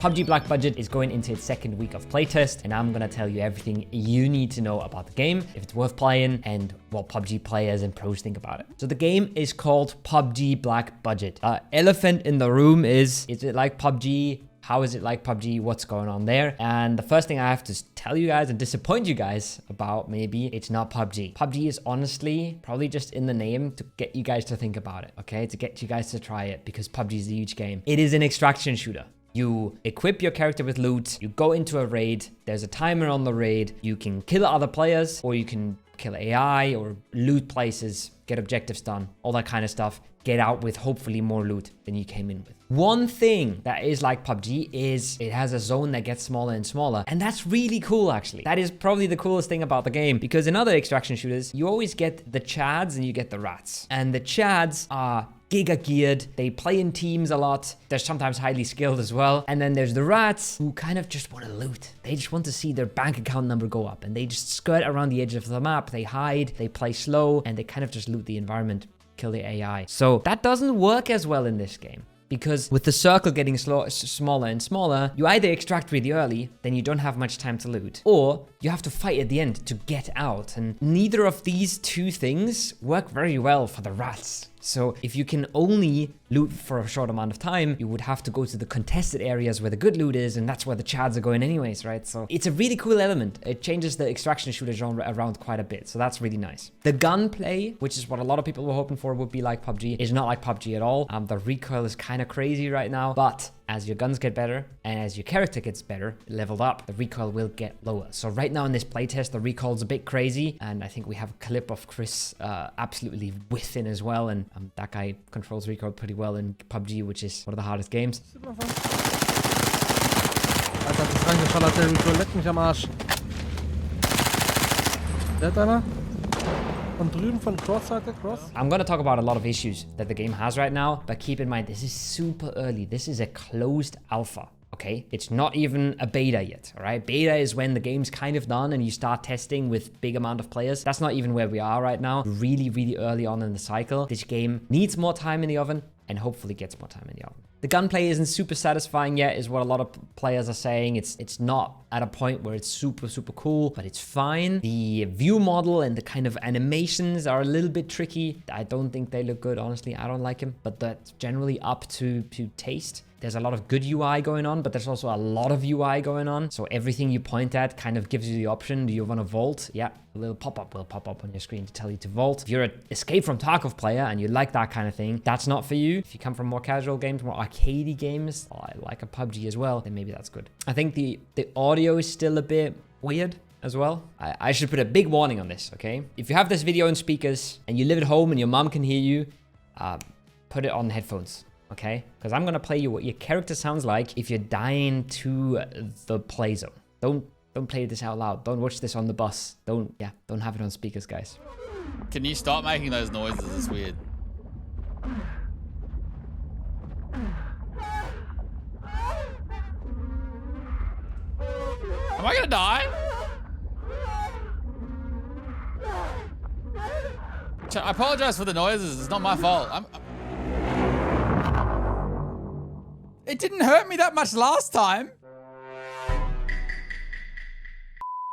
PUBG Black Budget is going into its second week of playtest, and I'm gonna tell you everything you need to know about the game, if it's worth playing, and what PUBG players and pros think about it. So the game is called PUBG Black Budget. Elephant in the room is it like PUBG? How is it like PUBG? What's going on there? And the first thing I have to tell you guys and disappoint you guys about, maybe, it's not PUBG. PUBG is honestly probably just in the name to get you guys to think about it, okay? To get you guys to try it, because PUBG is a huge game. It is an extraction shooter. You equip your character with loot, you go into a raid, there's a timer on the raid, you can kill other players, or you can kill AI or loot places, get objectives done, all that kind of stuff. Get out with hopefully more loot than you came in with. One thing that is like PUBG is it has a zone that gets smaller and smaller. And that's really cool, actually. That is probably the coolest thing about the game, because in other extraction shooters, you always get the chads and you get the rats. And the chads are giga geared. They play in teams a lot. They're sometimes highly skilled as well. And then there's the rats who kind of just want to loot. They just want to see their bank account number go up, and they just skirt around the edge of the map. They hide, they play slow, and they kind of just loot the environment, kill the AI. So that doesn't work as well in this game, because with the circle getting smaller and smaller, you either extract really early, then you don't have much time to loot, or you have to fight at the end to get out. And neither of these two things work very well for the rats. So if you can only loot for a short amount of time, you would have to go to the contested areas where the good loot is, and that's where the chads are going anyways, right? So it's a really cool element. It changes the extraction shooter genre around quite a bit, so that's really nice. The gunplay, which is what a lot of people were hoping for would be like PUBG, is not like PUBG at all. The recoil is kind of crazy right now, but as your guns get better and as your character gets better, leveled up, the recoil will get lower. So right now in this playtest, the recoil's a bit crazy, and I think we have a clip of Chris absolutely whiffing as well, and that guy controls recoil pretty well in PUBG, which is one of the hardest games. Alter, das reingeschallert, der Recoil, leck mich am Arsch. Der hat einer? Von drüben, von Cross-Seite, Cross? I'm going to talk about a lot of issues that the game has right now, but keep in mind, this is super early. This is a closed alpha, okay? It's not even a beta yet, all right? Beta is when the game's kind of done and you start testing with big amount of players. That's not even where we are right now. Really, really early on in the cycle. This game needs more time in the oven, and hopefully gets more time in the oven. The gunplay isn't super satisfying yet, is what a lot of players are saying. It's not at a point where it's super, super cool, but it's fine. The view model and the kind of animations are a little bit tricky. I don't think they look good, honestly. I don't like them, but that's generally up to taste. There's a lot of good UI going on, but there's also a lot of UI going on. So everything you point at kind of gives you the option. Do you want to vault? Yeah, a little pop-up will pop up on your screen to tell you to vault. If you're an Escape from Tarkov player and you like that kind of thing, that's not for you. If you come from more casual games, more arcadey games, like a PUBG as well, then maybe that's good. I think the audio is still a bit weird as well. I should put a big warning on this, okay? If you have this video on speakers and you live at home and your mom can hear you, put it on headphones. Okay, because I'm gonna play you what your character sounds like if you're dying to the play zone. Don't play this out loud. Don't watch this on the bus. Don't have it on speakers, guys. Can you stop making those noises? It's weird. Am I gonna die? I apologize for the noises. It's not my fault. It didn't hurt me that much last time.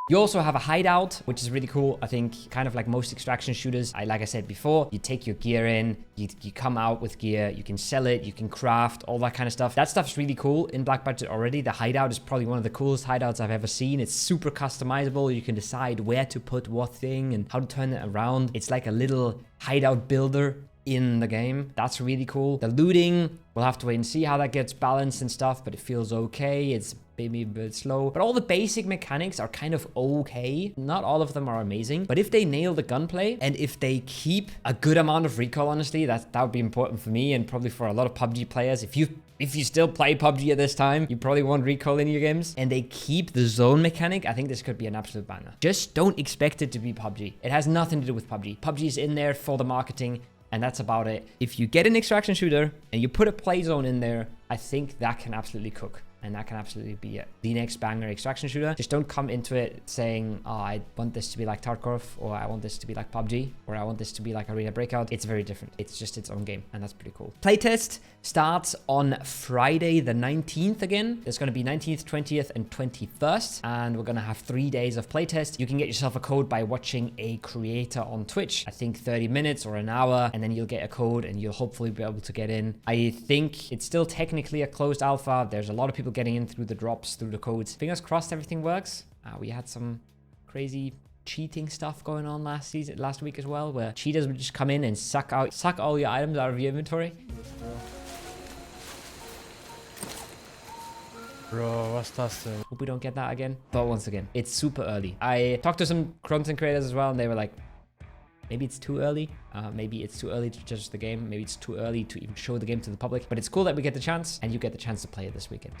You also have a hideout, which is really cool. I think kind of like most extraction shooters, like I said before, you take your gear in, you come out with gear, you can sell it, you can craft, all that kind of stuff. That stuff's really cool in Black Budget already. The hideout is probably one of the coolest hideouts I've ever seen. It's super customizable. You can decide where to put what thing and how to turn it around. It's like a little hideout builder in the game. That's really cool. The looting, we'll have to wait and see how that gets balanced and stuff, but it feels okay. It's maybe a bit slow, but all the basic mechanics are kind of okay. Not all of them are amazing, but if they nail the gunplay and if they keep a good amount of recoil, honestly, that would be important for me and probably for a lot of PUBG players. If you still play PUBG at this time, you probably want recoil in your games, and they keep the zone mechanic, I think this could be an absolute banger. Just don't expect it to be PUBG. It has nothing to do with PUBG. PUBG is in there for the marketing, and that's about it. If you get an extraction shooter and you put a play zone in there, I think that can absolutely cook. and that can absolutely be it. The next banger extraction shooter. Just don't come into it saying, oh, I want this to be like Tarkov, or I want this to be like PUBG, or I want this to be like Arena Breakout. It's very different. It's just its own game, and that's pretty cool. Playtest starts on Friday the 19th again. There's going to be 19th, 20th, and 21st, and we're going to have 3 days of playtest. You can get yourself a code by watching a creator on Twitch. I think 30 minutes or an hour, and then you'll get a code, and you'll hopefully be able to get in. I think it's still technically a closed alpha. There's a lot of people getting in through the drops, through the codes. Fingers crossed everything works. We had some crazy cheating stuff going on last week as well, where cheaters would just come in and suck all your items out of your inventory. Bro, what's that? Hope we don't get that again. But once again, it's super early. I talked to some content creators as well, and they were like, maybe it's too early. Maybe it's too early to judge the game. Maybe it's too early to even show the game to the public. But it's cool that we get the chance, and you get the chance to play it this weekend.